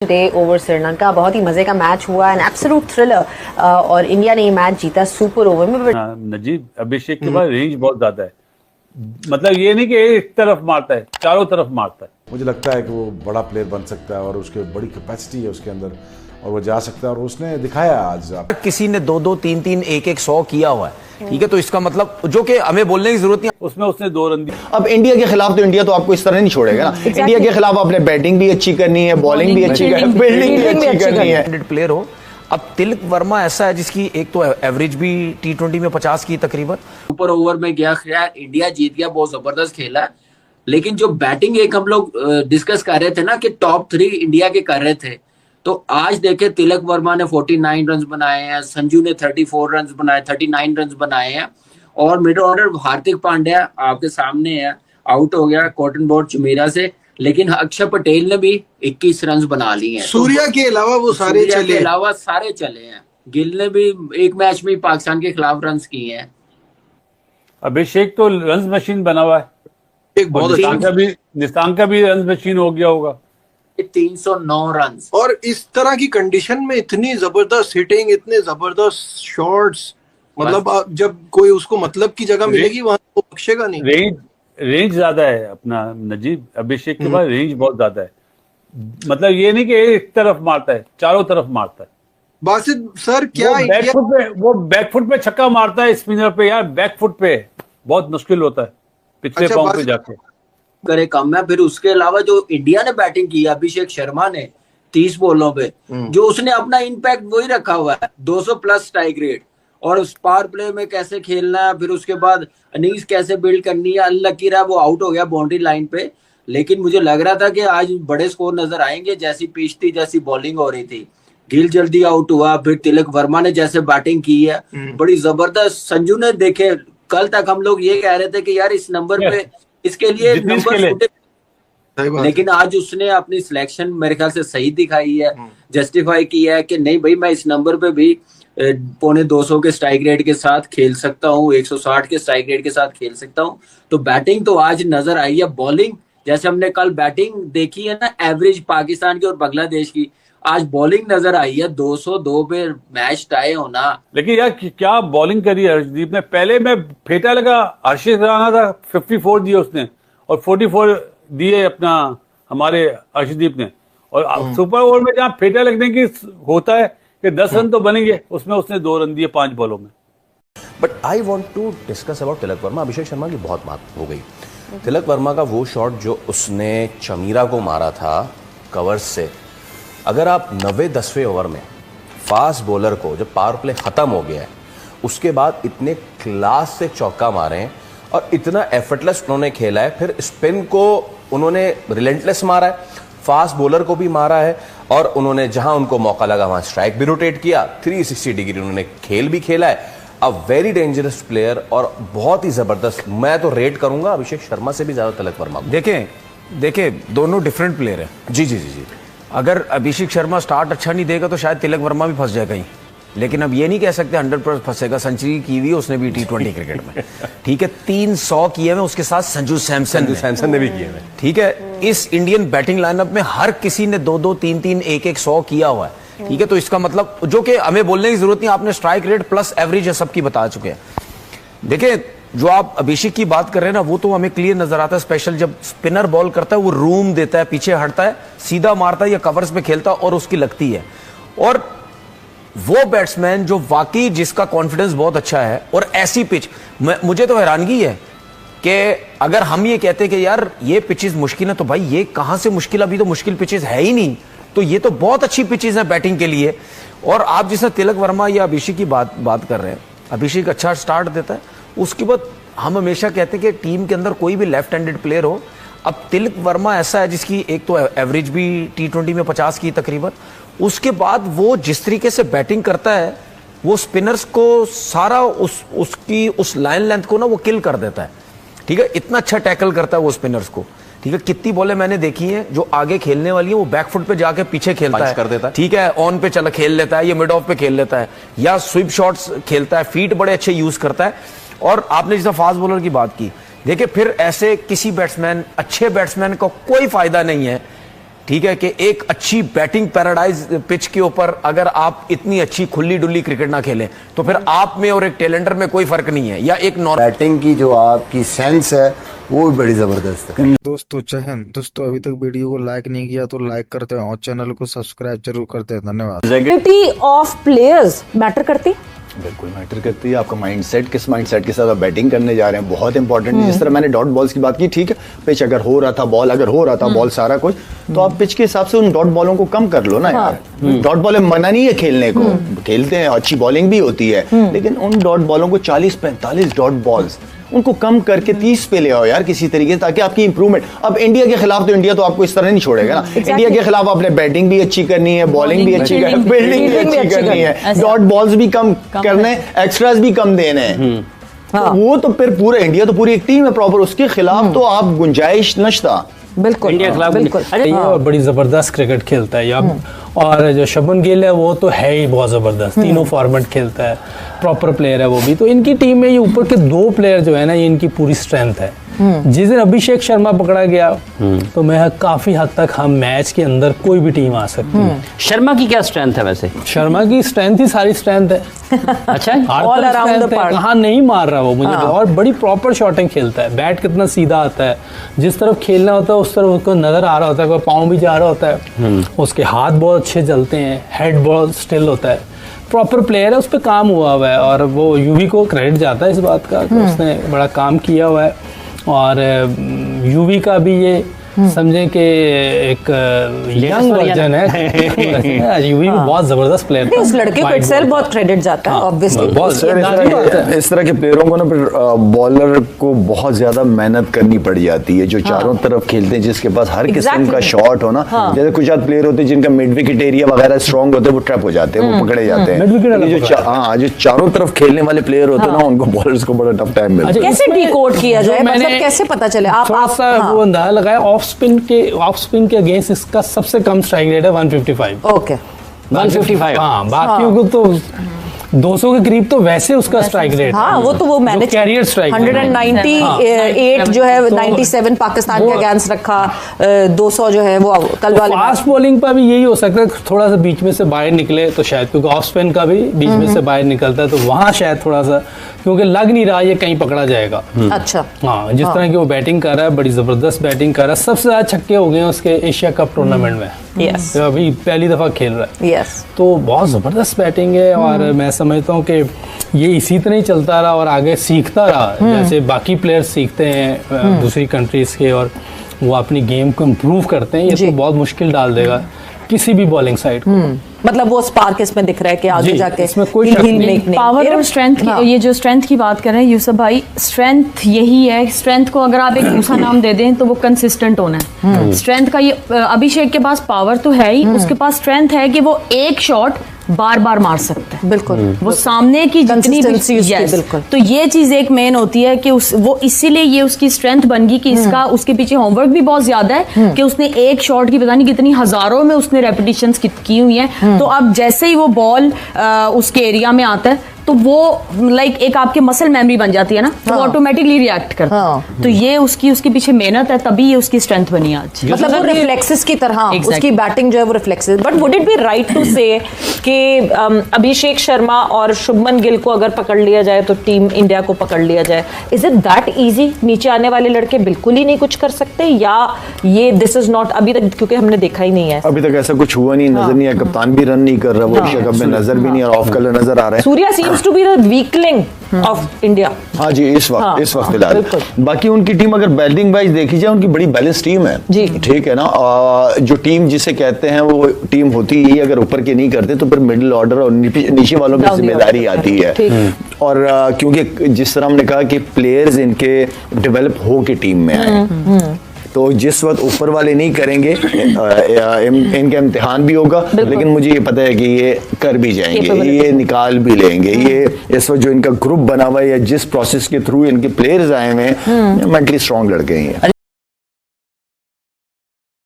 Day over Sri Lanka बहुत ही मजे का मैच हुआ, एन एब्सोल्यूट थ्रिलर और इंडिया ने ये मैच जीता सुपर ओवर में। नजीब अभिषेक के पास रेंज बहुत ज्यादा है, मतलब ये नहीं कि एक तरफ मारता है, चारों तरफ मारता है। मुझे लगता है कि वो बड़ा प्लेयर बन सकता है और उसके बड़ी कैपेसिटी है उसके अंदर और वो जा सकता है और उसने दिखाया आज। किसी ने 2-2, 3-3, 1-1, 100 किया हुआ है, ठीक है, तो इसका मतलब जो कि हमें बोलने की जरूरत नहीं। उसमें उसने 2 रन दिए। अब इंडिया के खिलाफ तो इंडिया तो आपको इस तरह नहीं छोड़ेगा ना। इंडिया के खिलाफ आपने बैटिंग भी अच्छी करनी है, बॉलिंग भी अच्छी करनी है, फील्डिंग भी अच्छी करनी है। प्लेयर हो। अब तिलक वर्मा ऐसा है जिसकी एक तो एवरेज भी T20 में 50 की तकरीबन। सुपर ओवर में गया, खैर इंडिया जीत गया, बहुत जबरदस्त खेला, लेकिन जो बैटिंग एक हम लोग डिस्कस कर रहे थे ना कि टॉप 3 इंडिया के कर रहे थे, तो आज देखे तिलक वर्मा ने 49 रन बनाए हैं, संजू ने 34 रन बनाए, 39 रन बनाए हैं, और मिड ऑर्डर हार्दिक पांड्या आपके सामने है, आउट हो गया कॉटन बॉल चुमेरा से, लेकिन अक्षर पटेल ने भी 21 रन बना लिए हैं। सूर्या के अलावा वो सारे चले हैं। गिल ने भी एक मैच में पाकिस्तान के खिलाफ रन किए हैं। अभिषेक तो रन मशीन बना हुआ है, एक बहुत निस्तान का भी रन मशीन हो गया होगा। 309 रन, और इस तरह की कंडीशन में इतनी जबरदस्त हिटिंग, इतने जबरदस्त शॉट्स, मतलब जब कोई उसको मतलब की जगह मिलेगी वहां वो बख्शेगा नहीं। रेंज ज्यादा है अपना नजीब अभिषेक के पास, रेंज बहुत ज्यादा है, मतलब ये नहीं कि एक तरफ मारता है, चारों तरफ मारता है। बासित सर क्या वो बैकफुट पे छक्का मारता है स्पिनर पे, यार बैकफुट पे बहुत मुश्किल होता है पिछले पांव पे जाके करे कम है। फिर उसके अलावा जो इंडिया ने बैटिंग की, अभिषेक शर्मा ने 30 बॉलों पे जो उसने अपना इम्पैक्ट वही रखा हुआ है, 200 प्लस स्ट्राइक रेट, और उस पावर प्ले में कैसे खेलना है, फिर उसके बाद इनिंग्स कैसे बिल्ड करनी है। अनलकी रहा वो आउट हो गया बाउंड्री लाइन पे, लेकिन मुझे लग रहा था कि आज बड़े स्कोर नजर आएंगे, जैसी पिच थी, जैसी बॉलिंग हो रही थी। गिल जल्दी आउट हुआ, फिर तिलक वर्मा ने जैसे बैटिंग की है बड़ी जबरदस्त। संजू ने देखे, कल तक हम लोग ये कह रहे थे कि यार इस नंबर पे इसके लिए नंबर, लेकिन आज उसने अपनी सिलेक्शन मेरे ख्याल से सही दिखाई है, जस्टिफाई किया है कि नहीं भाई मैं इस नंबर पे भी 250 के स्ट्राइक रेट के साथ खेल सकता हूँ, 160 के स्ट्राइक रेट के साथ खेल सकता हूँ। तो बैटिंग तो आज नजर आई है। बॉलिंग जैसे हमने कल बैटिंग देखी है ना एवरेज पाकिस्तान की और बांग्लादेश की, आज बॉलिंग नजर आई है। 202 पे मैच टाई होना, लेकिन यार क्या बॉलिंग करी है हर्षदीप ने। पहले में फेटा लगा, हर्षित राणा था 54 दिए उसने और 44 दिए अपना हमारे अर्शदीप ने, और सुपर ओवर में जहां फेटा लगने की होता है कि 10 रन तो बनेंगे, उसमें उसने 2 रन दिए 5 बॉलों में। But I want to discuss about Tilak Varma. Abhishek Sharma की बहुत बात हो गई। तिलक वर्मा का वो शॉट जो उसने चमीरा को मारा था कवर्स से, अगर आप 90-10वें ओवर में फास्ट बॉलर को, जब पावर प्ले खत्म हो गया है उसके बाद इतने क्लास से चौका मारे और इतना एफर्टलेस उन्होंने खेला है, फिर स्पिन को उन्होंने रिलेंटलेस मारा है, फास्ट बॉलर को भी मारा है, और उन्होंने जहां उनको मौका लगा वहां स्ट्राइक भी रोटेट किया, 360 डिग्री उन्होंने खेल भी खेला है। अ वेरी डेंजरस प्लेयर और बहुत ही जबरदस्त। मैं तो रेट करूंगा अभिषेक शर्मा से भी ज्यादा तिलक वर्मा। देखें दोनों डिफरेंट प्लेयर है। जी। अगर अभिषेक शर्मा स्टार्ट अच्छा नहीं देगा तो शायद तिलक वर्मा भी फंस जाएगा ही, लेकिन अब ये नहीं कह सकते 100% फंसेगा। सेंचुरी की हुई उसने भी T20 क्रिकेट में, ठीक है, 300 किए हुए, उसके साथ संजू सैमसन ने भी किए हुए, ठीक है। इस इंडियन बैटिंग लाइनअप में हर किसी ने 2-2, 3-3, 1-1, 100 किया हुआ है, ठीक है, तो इसका मतलब जो कि हमें बोलने की जरूरत नहीं, आपने स्ट्राइक रेट प्लस एवरेज है सबकी बता चुके हैं। देखिए जो आप अभिषेक की बात कर रहे हैं ना, वो तो हमें क्लियर नजर आता है, स्पेशल जब स्पिनर बॉल करता है वो रूम देता है, पीछे हटता है, सीधा मारता है या कवर्स पे खेलता है और उसकी लगती है। और वो बैट्समैन जो वाकई जिसका कॉन्फिडेंस बहुत अच्छा है, और ऐसी पिच, मुझे तो हैरानगी है कि अगर हम ये कहते हैं कि यार ये पिचेस मुश्किल है, तो भाई ये कहां से मुश्किल, अभी तो मुश्किल पिचेस है ही नहीं, तो ये तो बहुत अच्छी पिचेस हैं बैटिंग के लिए। और आप जिसने तिलक वर्मा या अभिषेक की बात कर रहे हैं, अभिषेक अच्छा स्टार्ट देता है, उसके बाद हम हमेशा कहते हैं कि टीम के अंदर कोई भी लेफ्ट हैंडेड प्लेयर हो। अब तिलक वर्मा ऐसा है जिसकी एक तो एवरेज भी T20 में 50 की तकरीबन, उसके बाद वो जिस तरीके से बैटिंग करता है वो स्पिनर्स को सारा उसकी उस लाइन लेंथ को ना वो किल कर देता है, ठीक है, इतना अच्छा टैकल करता है वो स्पिनर्स को, ठीक है। कितनी बॉलें मैंने देखी हैं जो आगे खेलने वाली है वो बैकफुट पे जाके पीछे खेलता है, कर देता है, ठीक है, ऑन पे चला खेल लेता है, या मिड ऑफ पे खेल लेता है, या स्विप शॉट्स खेलता है, फीट बड़े अच्छे यूज करता है। और आपने जैसा फास्ट बॉलर की बात की, देखिए फिर ऐसे किसी बैट्समैन, अच्छे बैट्समैन को कोई फायदा नहीं है ठीक है, कि एक अच्छी बैटिंग पैराडाइज पिच के ऊपर अगर आप इतनी अच्छी खुली डुली क्रिकेट ना खेलें तो फिर आप में और एक टेलेंडर में कोई फर्क नहीं है, या एक नॉर्मल बैटिंग की जो आपकी सेंस है वो भी बड़ी जबरदस्त है। दोस्तों जय हिंद। दोस्तों अभी तक वीडियो को लाइक नहीं किया तो लाइक करते हैं और चैनल को सब्सक्राइब जरूर करते हैं। धन्यवाद। क्वालिटी ऑफ प्लेयर्स मैटर करती, बिल्कुल मैटर करती है। आपका माइंडसेट किस माइंडसेट के साथ आप बैटिंग करने जा रहे हैं, बहुत इंपॉर्टेंट है। जिस तरह मैंने डॉट बॉल्स की बात की, ठीक है, पिच अगर हो रहा था, बॉल अगर हो रहा था, बॉल सारा कुछ, तो आप पिच के हिसाब से उन डॉट बॉलों को कम कर लो ना यार। डॉट बॉल मना नहीं है खेलने को, खेलते हैं, अच्छी बॉलिंग भी होती है, लेकिन उन डॉट बॉलों को 40-45 डॉट बॉल्स उनको कम करके 30 पे ले आओ यार किसी तरीके से, ताकि आपकी इंप्रूवमेंट। अब इंडिया के खिलाफ तो इंडिया तो आपको इस तरह नहीं छोड़ेगा ना। इंडिया के खिलाफ आपने बैटिंग भी अच्छी करनी है, बॉलिंग भी अच्छी करनी है, फील्डिंग भी अच्छी करनी है, डॉट बॉल्स भी कम करने, एक्स्ट्राज भी कम देने हैं। तो वो तो फिर पूरा इंडिया तो पूरी एक टीम है प्रॉपर, उसके खिलाफ तो आप गुंजाइश नश्ता। बिल्कुल इंडिया खिलाफ बिल्कुल। ये बड़ी जबरदस्त क्रिकेट खेलता है या और जो शुभमन गिल है वो तो है ही बहुत जबरदस्त, तीनों फॉर्मेट खेलता है, प्रॉपर प्लेयर है वो भी। तो इनकी टीम में ये ऊपर के 2 प्लेयर जो है ना, ये इनकी पूरी स्ट्रेंथ है। जिस दिन अभिषेक शर्मा पकड़ा गया तो मैं काफी हद तक हम मैच के अंदर कोई भी टीम आ सकती है। शर्मा की क्या स्ट्रेंथ है वैसे? शर्मा की स्ट्रेंथ ही सारी स्ट्रेंथ है। अच्छा, All around the park। कहाँ नहीं मार रहा वो मुझे, और बड़ी प्रॉपर शॉटिंग खेलता है, बैट कितना सीधा आता है, जिस तरफ खेलना होता है उस तरफ उसको नजर आ रहा होता है, कोई पाँव भी जा रहा होता है, उसके हाथ बहुत अच्छे चलते हैं, हेड बहुत स्टिल होता है, प्रॉपर प्लेयर है, उस पर काम हुआ हुआ है। और वो यूवी को क्रेडिट जाता है इस बात का कि उसने बड़ा काम किया हुआ है। और यूवी का भी ये समझे कि एक यंग वर्जन है। यूवी भी बहुत जबरदस्त प्लेयर है। उस लड़के को इटसेल्फ बहुत क्रेडिट जाता है ऑब्वियसली। इस तरह के प्लेयरों को ना फिर बॉलर को बहुत ज्यादा मेहनत करनी पड़ जाती है, जो चारों तरफ खेलते हैं, जिसके पास हर किस्म का शॉट हो ना। जैसे कुछ प्लेयर होते हैं जिनका मिड विकेट एरिया वगैरह स्ट्रॉन्ग होते हैं, वो ट्रैप हो जाते हैं, वो पकड़े जाते हैं। जो चारों तरफ खेलने वाले प्लेयर होते हैं ना, उनको बॉलर्स को बड़ा टफ टाइम मिलता है। कैसे डिकोड किया जाए, मतलब कैसे पता चले? आप वो अंदाजा लगाया, ऑफ स्पिन के अगेंस्ट इसका सबसे कम स्ट्राइक रेट है 155। ओके 155। हाँ, बाकियों को तो 200 के करीब तो वैसे उसका स्ट्राइक रेट। हाँ, वो तो वो मैनेज कैरियर स्ट्राइक 198 जो है 97 पाकिस्तान के अगेंस्ट रखा, 200 जो है वो कल वाले। फास्ट बॉलिंग पर भी यही हो सकता है, थोड़ा सा बीच में से बाहर निकले तो शायद, क्योंकि ऑफ स्पिन का भी बीच में से बाहर निकलता है, तो वहाँ शायद थोड़ा सा, क्योंकि लग नहीं रहा ये कहीं पकड़ा जाएगा। अच्छा, हाँ, जिस तरह की वो बैटिंग कर रहा है, बड़ी जबरदस्त बैटिंग कर रहा है, सबसे ज्यादा छक्के हो गए उसके एशिया कप टूर्नामेंट में। यस, अभी पहली दफा खेल रहा है। यस, तो बहुत जबरदस्त बैटिंग है। और मैं समझता हूँ कि ये इसी तरह ही चलता रहा और आगे सीखता रहा, जैसे बाकी प्लेयर्स सीखते हैं दूसरी कंट्रीज के, और वो अपनी गेम को इम्प्रूव करते हैं। ये तो बहुत मुश्किल डाल देगा किसी भी बॉलिंग साइड को। मतलब वो स्पार्क इसमें दिख रहा है कि आगे जाके इसमें कोई शक नहीं। पावर और स्ट्रेंथ की, ये जो स्ट्रेंथ की बात कर रहे हैं यूसुफ भाई, स्ट्रेंथ यही है। स्ट्रेंथ को अगर आप एक दूसरा नाम दे दें तो वो कंसिस्टेंट होना है। स्ट्रेंथ का ये, अभिषेक के पास पावर तो है ही, उसके पास स्ट्रेंथ है कि वो एक शॉट बार बार मार सकता है। बिल्कुल, वो सामने की जितनी बिल्कुल। तो ये चीज एक मेन होती है कि वो इसीलिए ये उसकी स्ट्रेंथ बन गई कि इसका उसके पीछे होमवर्क भी बहुत ज्यादा है कि उसने एक शॉट की पता नहीं कितनी हजारों में उसने रेपिटेशंस की हुई हैं। तो अब जैसे ही वो बॉल उसके एरिया में आता है तो वो लाइक एक आपके मसल मेमोरी बन जाती है ना, तो ऑटोमेटिकली रिएक्ट करता है। तो ये उसके पीछे मेहनत है, तभी ये उसकी स्ट्रेंथ बनी आज। मतलब वो रिफ्लेक्सेस की तरह उसकी बैटिंग जो है वो reflexes. But would it be right to say कि अभिषेक शर्मा और शुभमन गिल को अगर पकड़ लिया जाए तो टीम इंडिया को पकड़ लिया जाए? Is it that easy? नीचे आने वाले लड़के बिल्कुल ही नहीं कुछ कर सकते, या ये दिस इज नॉट अभी तक, क्योंकि हमने देखा ही नहीं है अभी तक ऐसा कुछ हुआ नहीं, नजर नहीं है, कप्तान भी रन नहीं कर रहा, वो एशिया कप में नजर भी नहीं, और ऑफ कलर नजर आ रहा है। Surya seems to be the weakling of India. हाँ जी, इस वक्त फिलहाल। बाकी उनकी टीम अगर बैटिंग वाइज देखी जाए, उनकी बड़ी बैलेंस टीम है जी, ठीक है ना। जो टीम जिसे कहते हैं वो टीम होती है, अगर ऊपर के नहीं करते तो फिर मिडिल ऑर्डर और नीचे वालों की जिम्मेदारी आती है। और क्योंकि जिस तरह हमने कहा कि प्लेयर्स इनके डेवलप हो के टीम में आए, तो जिस वक्त ऊपर वाले नहीं करेंगे इनका इम्तिहान भी होगा, लेकिन मुझे ये पता है कि ये कर भी जाएंगे, ये निकाल भी लेंगे। ये इस वक्त जो इनका ग्रुप बना हुआ है या जिस प्रोसेस के थ्रू इनके प्लेयर्स आए हुए हैं, मेंटली स्ट्रॉन्ग लड़के हैं।